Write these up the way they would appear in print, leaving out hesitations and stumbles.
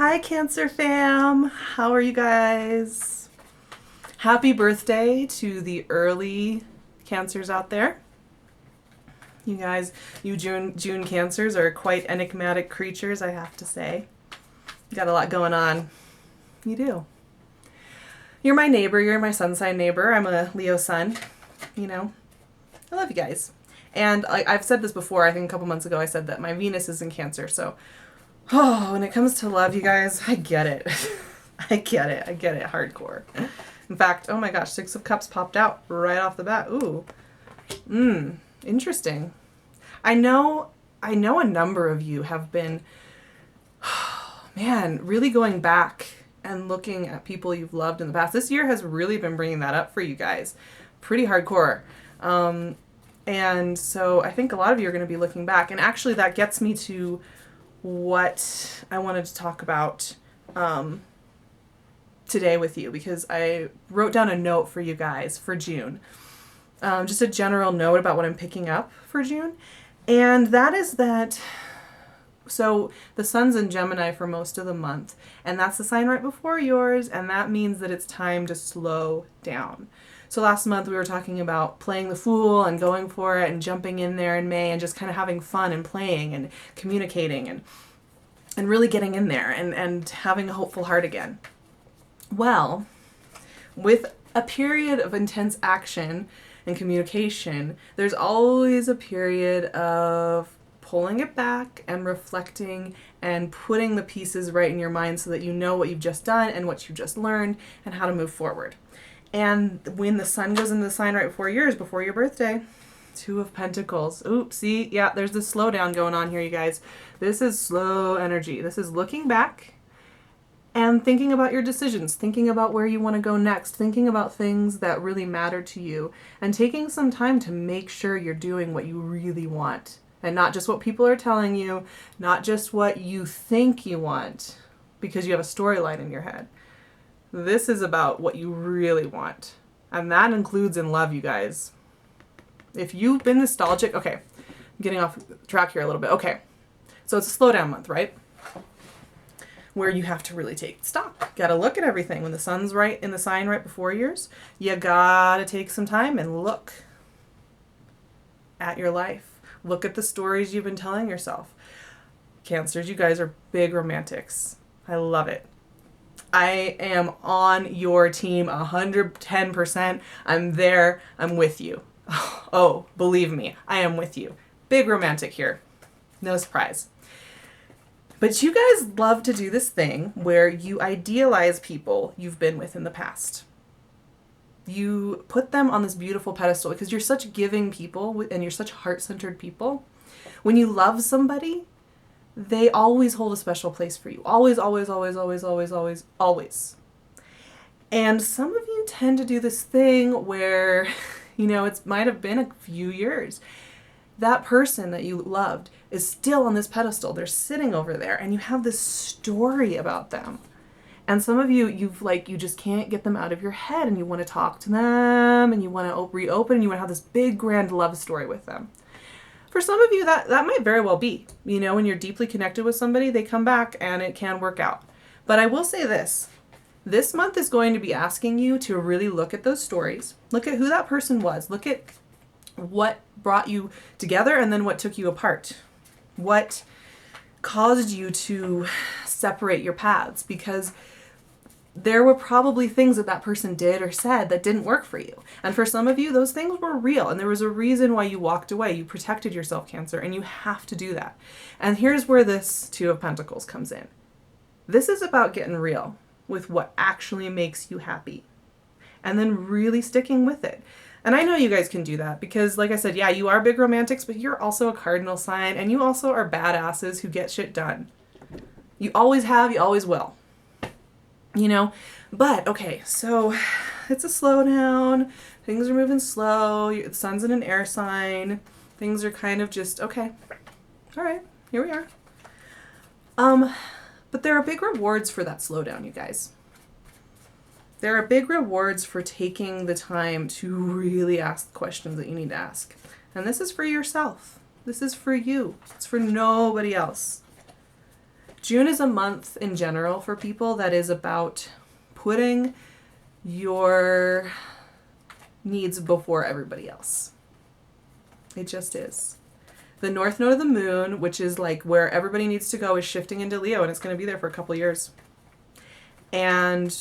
Hi, Cancer fam. How are you guys? Happy birthday to the early Cancers out there. You guys, you June Cancers are quite enigmatic creatures, I have to say. You got a lot going on. You do. You're my neighbor. You're my sun sign neighbor. I'm a Leo sun. You know, I love you guys. And I've said this before. I think a couple months ago I said that my Venus is in Cancer. So, when it comes to love, you guys, I get it. I get it. I get it hardcore. In fact, oh my gosh, Six of Cups popped out right off the bat. Ooh. Interesting. I know a number of you have been, man, really going back and looking at people you've loved in the past. This year has really been bringing that up for you guys. Pretty hardcore. And so I think a lot of you are going to be looking back. And actually that gets me to what I wanted to talk about today with you, because I wrote down a note for you guys for June. Just a general note about what I'm picking up for June. And that is that, so the sun's in Gemini for most of the month, and that's the sign right before yours, and that means that it's time to slow down. So last month we were talking about playing the fool and going for it and jumping in there in May and just kind of having fun and playing and communicating and really getting in there and having a hopeful heart again. Well, with a period of intense action and communication, there's always a period of pulling it back and reflecting and putting the pieces right in your mind so that you know what you've just done and what you just learned and how to move forward. And when the sun goes into the sign right before yours, before your birthday, Two of Pentacles. Oops, see, yeah, there's this slowdown going on here, you guys. This is slow energy. This is looking back and thinking about your decisions, thinking about where you want to go next, thinking about things that really matter to you, and taking some time to make sure you're doing what you really want. And not just what people are telling you, not just what you think you want, because you have a storyline in your head. This is about what you really want. And that includes in love, you guys. If you've been nostalgic, okay, I'm getting off track here a little bit. Okay, so it's a slowdown month, right? Where you have to really take stock. Got to look at everything. When the sun's right in the sign right before yours, you got to take some time and look at your life. Look at the stories you've been telling yourself. Cancers, you guys are big romantics. I love it. I am on your team 110%. I'm there. I'm with you. Oh, believe me, I am with you. Big romantic here. No surprise. But you guys love to do this thing where you idealize people you've been with in the past. You put them on this beautiful pedestal because you're such giving people and you're such heart-centered people. When you love somebody, they always hold a special place for you. Always, always, always, always, always, always, always. And some of you tend to do this thing where, it might have been a few years. That person that you loved is still on this pedestal. They're sitting over there and you have this story about them. And some of you, you just can't get them out of your head and you want to talk to them and you want to reopen and you want to have this big grand love story with them. For some of you, that might very well be. When you're deeply connected with somebody, they come back and it can work out. But I will say this. This month is going to be asking you to really look at those stories. Look at who that person was. Look at what brought you together and then what took you apart. What caused you to separate your paths? Because there were probably things that person did or said that didn't work for you. And for some of you, those things were real. And there was a reason why you walked away. You protected yourself, Cancer, and you have to do that. And here's where this Two of Pentacles comes in. This is about getting real with what actually makes you happy. And then really sticking with it. And I know you guys can do that because, like I said, yeah, you are big romantics, but you're also a cardinal sign, and you also are badasses who get shit done. You always have, you always will. But okay, so it's a slowdown. Things are moving slow. The sun's in an air sign. Things are kind of just, okay. All right, here we are. But there are big rewards for that slowdown, you guys. There are big rewards for taking the time to really ask the questions that you need to ask. And this is for yourself. This is for you. It's for nobody else. June is a month in general for people that is about putting your needs before everybody else. It just is. The north node of the moon, which is like where everybody needs to go, is shifting into Leo, and it's going to be there for a couple years. And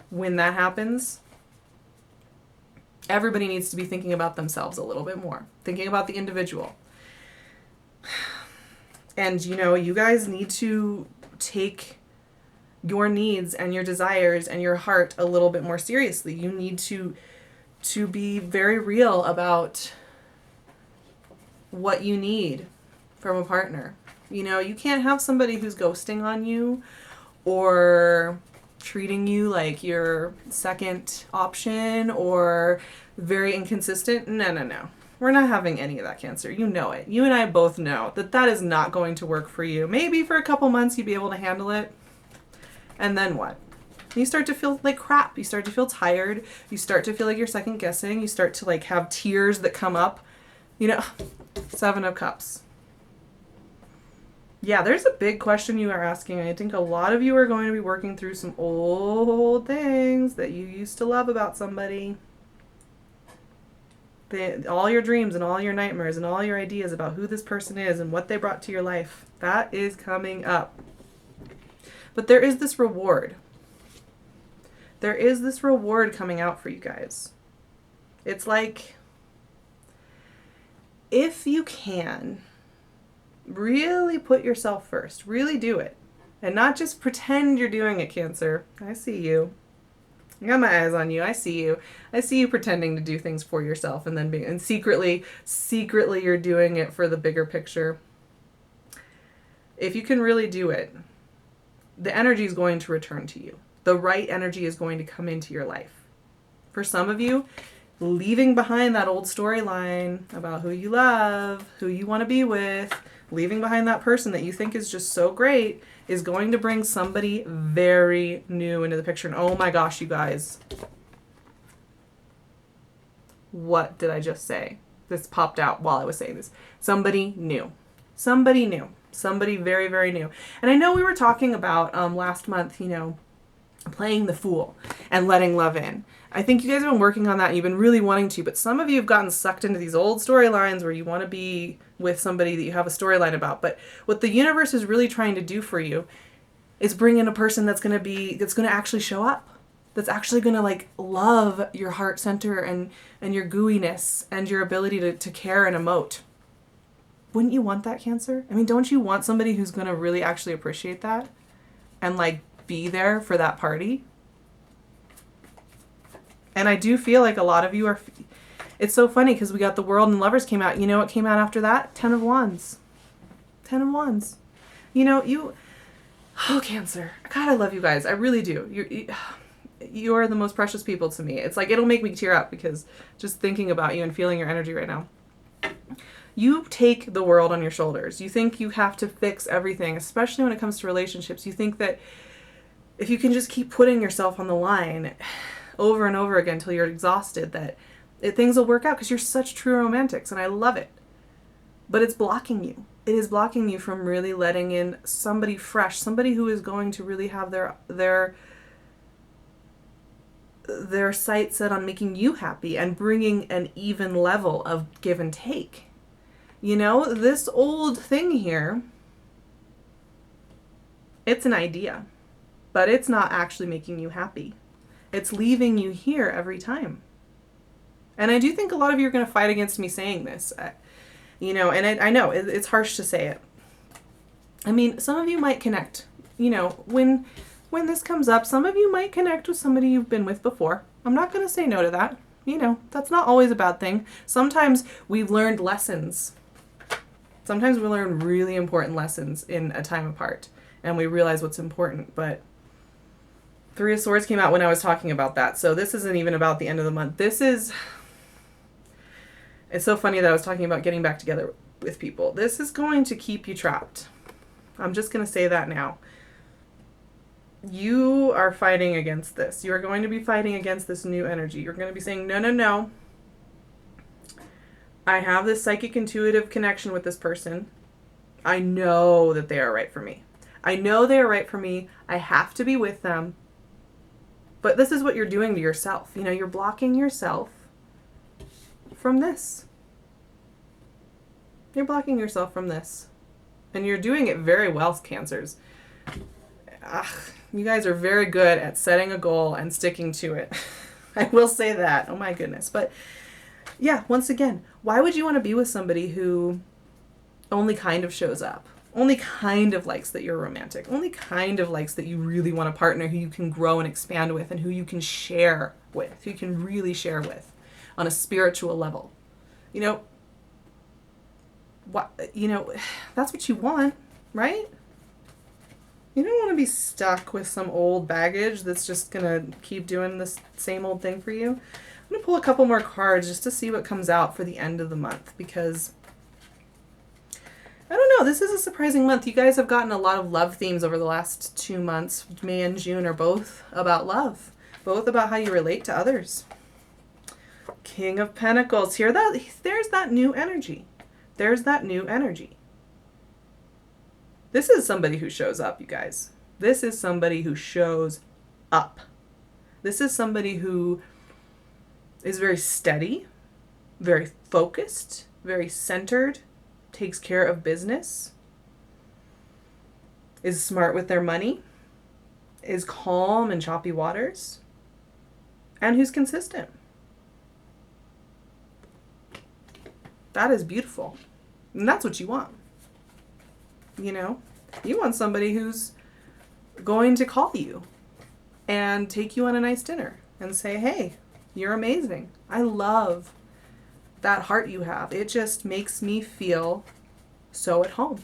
when that happens, everybody needs to be thinking about themselves a little bit more, thinking about the individual. And, you know, you guys need to take your needs and your desires and your heart a little bit more seriously. You need to be very real about what you need from a partner. You know, you can't have somebody who's ghosting on you or treating you like your second option or very inconsistent. No. We're not having any of that, Cancer. You know it. You and I both know that that is not going to work for you. Maybe for a couple months you'd be able to handle it. And then what? You start to feel like crap. You start to feel tired. You start to feel like you're second guessing. You start to like have tears that come up. You know, 7 of Cups. Yeah, there's a big question you are asking. I think a lot of you are going to be working through some old things that you used to love about somebody. All your dreams and all your nightmares and all your ideas about who this person is and what they brought to your life. That is coming up. But there is this reward. There is this reward coming out for you guys. It's like, if you can, really put yourself first. Really do it. And not just pretend you're doing it, Cancer. I see you. I got my eyes on you. I see you. I see you pretending to do things for yourself and then and secretly you're doing it for the bigger picture. If you can really do it, the energy is going to return to you. The right energy is going to come into your life. For some of you, leaving behind that old storyline about who you love, who you want to be with, leaving behind that person that you think is just so great is going to bring somebody very new into the picture. And oh my gosh, you guys. What did I just say? This popped out while I was saying this. Somebody new. Somebody new. Somebody very, very new. And I know we were talking about last month, you know, playing the fool and letting love in. I think you guys have been working on that and you've been really wanting to, but some of you have gotten sucked into these old storylines where you want to be with somebody that you have a storyline about. But what the universe is really trying to do for you is bring in a person that's going to actually show up. That's actually going to like love your heart center and your gooiness and your ability to care and emote. Wouldn't you want that, Cancer? I mean, don't you want somebody who's going to really actually appreciate that and like be there for that party? And I do feel like a lot of you are... It's so funny because we got the World and Lovers came out. You know what came out after that? 10 of Wands. 10 of Wands. You know, you... Oh, Cancer. God, I love you guys. I really do. You are the most precious people to me. It's like, it'll make me tear up because just thinking about you and feeling your energy right now. You take the world on your shoulders. You think you have to fix everything, especially when it comes to relationships. You think that if you can just keep putting yourself on the line over and over again until you're exhausted, that things will work out because you're such true romantics, and I love it. But it's blocking you. It is blocking you from really letting in somebody fresh, somebody who is going to really have their sights set on making you happy and bringing an even level of give and take. You know, this old thing here, it's an idea, but it's not actually making you happy. It's leaving you here every time. And I do think a lot of you are going to fight against me saying this. You know, and I know it's harsh to say it. I mean, some of you might connect. You know, when this comes up, some of you might connect with somebody you've been with before. I'm not going to say no to that. You know, that's not always a bad thing. Sometimes we've learned lessons. Sometimes we learn really important lessons in a time apart. And we realize what's important, but... 3 of Swords came out when I was talking about that. So this isn't even about the end of the month. This is... It's so funny that I was talking about getting back together with people. This is going to keep you trapped. I'm just going to say that now. You are fighting against this. You are going to be fighting against this new energy. You're going to be saying, no, no, no. I have this psychic intuitive connection with this person. I know that they are right for me. I know they are right for me. I have to be with them. But this is what you're doing to yourself. You know, you're blocking yourself from this. You're blocking yourself from this. And you're doing it very well, Cancers. You guys are very good at setting a goal and sticking to it. I will say that. Oh my goodness. But yeah, once again, why would you want to be with somebody who only kind of shows up? Only kind of likes that you're romantic. Only kind of likes that you really want a partner who you can grow and expand with and who you can share with, who you can really share with on a spiritual level. You know, that's what you want, right? You don't want to be stuck with some old baggage that's just going to keep doing this same old thing for you. I'm going to pull a couple more cards just to see what comes out for the end of the month, because I don't know, this is a surprising month. You guys have gotten a lot of love themes over the last 2 months. May and June are both about love, both about how you relate to others. King of Pentacles. There's that new energy. There's that new energy. This is somebody who shows up, you guys. This is somebody who shows up. This is somebody who is very steady, very focused, very centered, takes care of business, is smart with their money, is calm in choppy waters, and who's consistent. That is beautiful. And that's what you want. You know, you want somebody who's going to call you and take you on a nice dinner and say, hey, you're amazing. I love that heart you have. It just makes me feel so at home.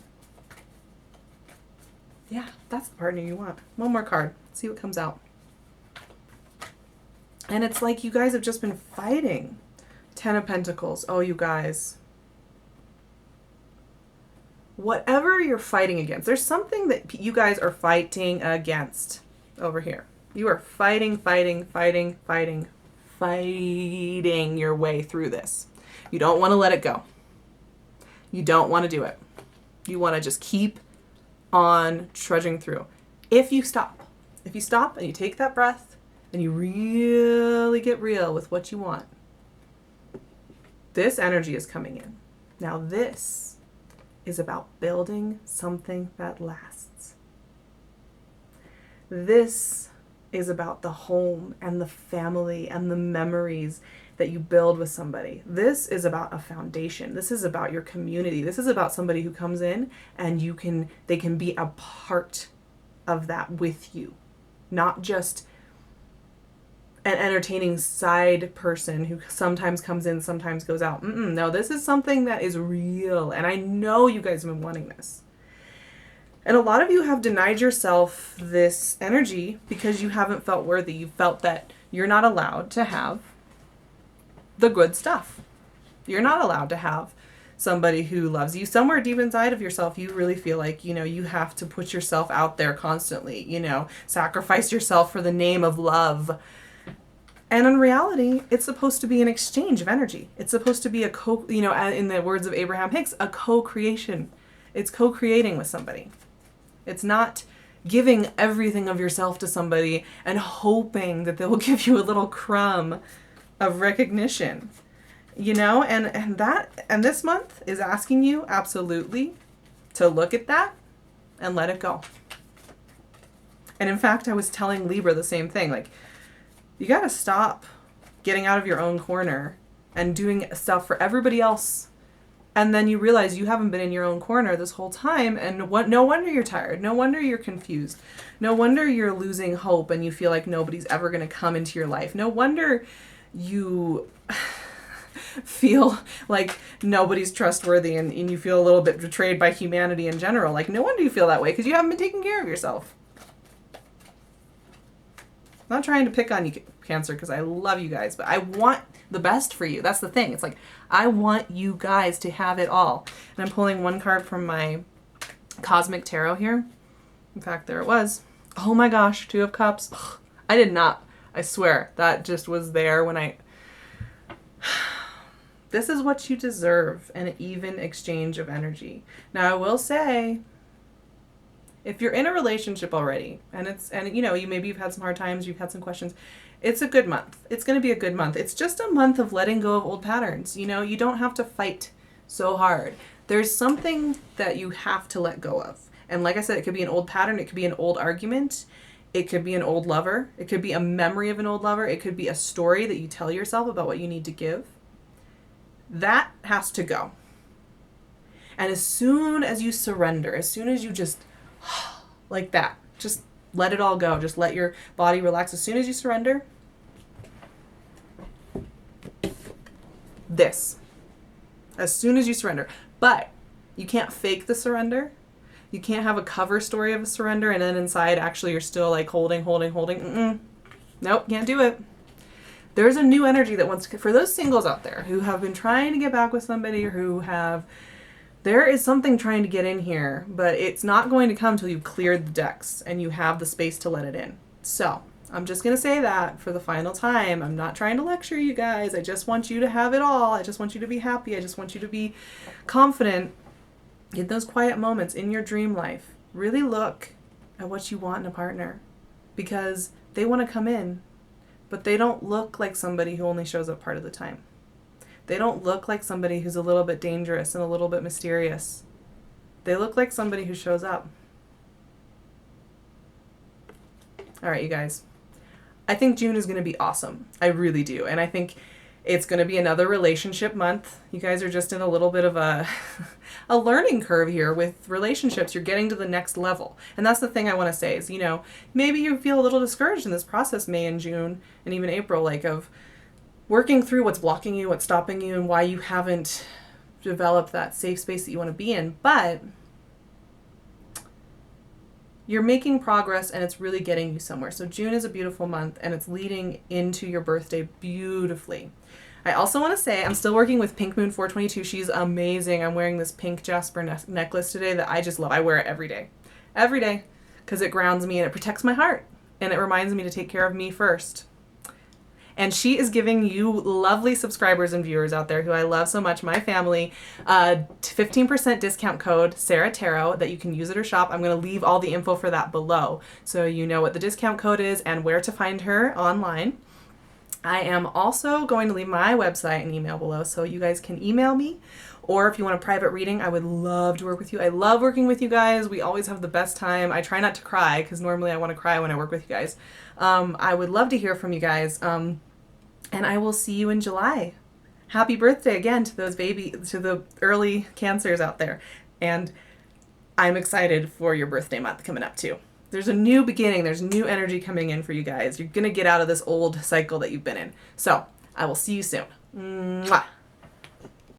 Yeah, that's the partner you want. One more card. Let's see what comes out. And it's like you guys have just been fighting. 10 of Pentacles. Oh, you guys. Whatever you're fighting against, there's something that you guys are fighting against over here. You are fighting your way through this. You don't want to let it go. You don't want to do it. You want to just keep on trudging through. If you stop and you take that breath and you really get real with what you want, this energy is coming in. Now this is about building something that lasts. This is about the home and the family and the memories that you build with somebody. This is about a foundation. This is about your community. This is about somebody who comes in and they can be a part of that with you, not just an entertaining side person who sometimes comes in, sometimes goes out. No, this is something that is real. And I know you guys have been wanting this. And a lot of you have denied yourself this energy because you haven't felt worthy. You felt that you're not allowed to have the good stuff. You're not allowed to have somebody who loves you. Somewhere deep inside of yourself, you really feel like, you have to put yourself out there constantly, sacrifice yourself for the name of love. And in reality, it's supposed to be an exchange of energy. It's supposed to be in the words of Abraham Hicks, a co-creation. It's co-creating with somebody. It's not giving everything of yourself to somebody and hoping that they will give you a little crumb of recognition. And this month is asking you absolutely to look at that and let it go. And in fact, I was telling Libra the same thing. Like, you got to stop getting out of your own corner and doing stuff for everybody else. And then you realize you haven't been in your own corner this whole time. And no wonder you're tired. No wonder you're confused. No wonder you're losing hope and you feel like nobody's ever going to come into your life. No wonder you feel like nobody's trustworthy and you feel a little bit betrayed by humanity in general. Like, no wonder you feel that way because you haven't been taking care of yourself. I'm not trying to pick on you, Cancer, because I love you guys, but I want the best for you. That's the thing. It's like, I want you guys to have it all. And I'm pulling one card from my Cosmic Tarot here. In fact, there it was. Oh my gosh, Two of Cups. Ugh, I did not. I swear, that just was there when I... This is what you deserve, an even exchange of energy. Now, I will say, If you're in a relationship already, and you know, you've had some hard times, you've had some questions, it's a good month. It's going to be a good month. It's just a month of letting go of old patterns. You know, you don't have to fight so hard. There's something that you have to let go of. And like I said, it could be an old pattern, it could be an old argument, it could be an old lover, it could be a memory of an old lover, it could be a story that you tell yourself about what you need to give. That has to go. And as soon as you surrender, as soon as you just, like that, just let it all go, just let your body relax. As soon as you surrender, as soon as you surrender. But you can't fake the surrender. You can't have a cover story of a surrender and then inside actually you're still like holding. Nope, can't do it. There's a new energy that wants to, for those singles out there who have been trying to get back with somebody or there is something trying to get in here, but it's not going to come until you've cleared the decks and you have the space to let it in. So I'm just going to say that for the final time. I'm not trying to lecture you guys. I just want you to have it all. I just want you to be happy. I just want you to be confident. In those quiet moments in your dream life, really look at what you want in a partner, because they want to come in, but they don't look like somebody who only shows up part of the time. They don't look like somebody who's a little bit dangerous and a little bit mysterious. They look like somebody who shows up. All right, you guys. I think June is going to be awesome. I really do. And I think it's going to be another relationship month. You guys are just in a little bit of a learning curve here with relationships. You're getting to the next level. And that's the thing I want to say is, you know, maybe you feel a little discouraged in this process, May and June, and even April, like of working through what's blocking you, what's stopping you, and why you haven't developed that safe space that you want to be in. But you're making progress and it's really getting you somewhere. So June is a beautiful month and it's leading into your birthday beautifully. I also want to say I'm still working with Pink Moon 422. She's amazing. I'm wearing this pink jasper necklace today that I just love. I wear it every day, because it grounds me and it protects my heart and it reminds me to take care of me first. And she is giving you lovely subscribers and viewers out there who I love so much, my family, 15% discount code Sarah Tarot that you can use at her shop. I'm going to leave all the info for that below so you know what the discount code is and where to find her online. I am also going to leave my website and email below so you guys can email me, or if you want a private reading, I would love to work with you. I love working with you guys. We always have the best time. I try not to cry because normally I want to cry when I work with you guys. I would love to hear from you guys. And I will see you in July. Happy birthday again to the early Cancers out there. And I'm excited for your birthday month coming up too. There's a new beginning. There's new energy coming in for you guys. You're going to get out of this old cycle that you've been in. So I will see you soon. Mwah.